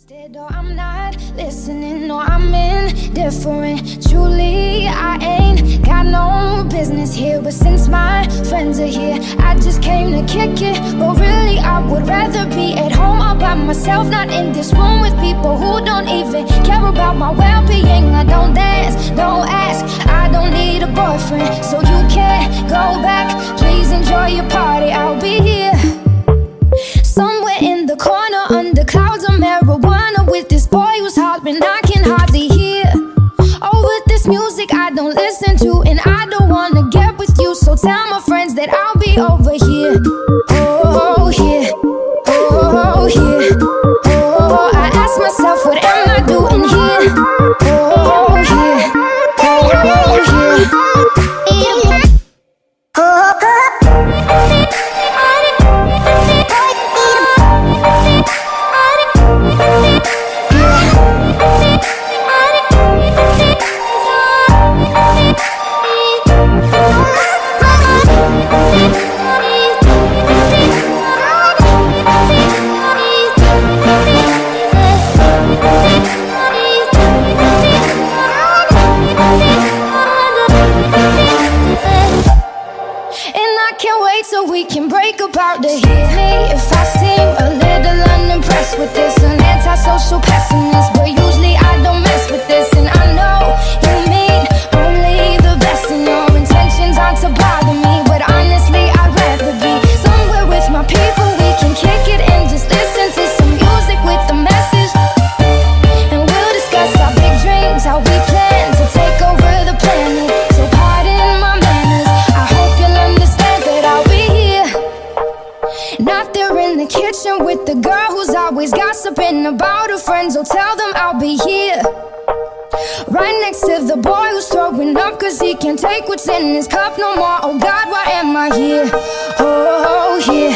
Instead, or I'm not listening, or I'm indifferent. Truly, I ain't got no business here. But since my friends are here, I just came to kick it. But really, I would rather be at home all by myself, not in this room with people who don't even care about my well-being. I don't dance, don't ask, I don't need a boyfriend. So you can't go back, please enjoy your party. I'll be here somewhere in the corner under clouds of marijuana with this boy who's hollering I can hardly hear. Oh, with this music I don't listen to, and I don't wanna get with you. So tell my friends that I'll be over here. Oh, here. Oh, here. Oh, I ask myself, what am I doing here? Oh, here. Oh, here. So we can break apart to hear me if I seem a little unimpressed with this. An antisocial pessimist, but usually I don't mess with this. And I know you mean only the best, and your intentions aren't to bother me. But honestly, I'd rather be somewhere with my people. We can kick it and just listen to some music with a message. And we'll discuss our big dreams, how we plan to take over the planet. So pardon my manners, I hope you'll understand that I'll be not there in the kitchen with the girl who's always gossiping about her friends. Oh, tell them I'll be here right next to the boy who's throwing up cause he can't take what's in his cup no more. Oh God, why am I here? Oh, here.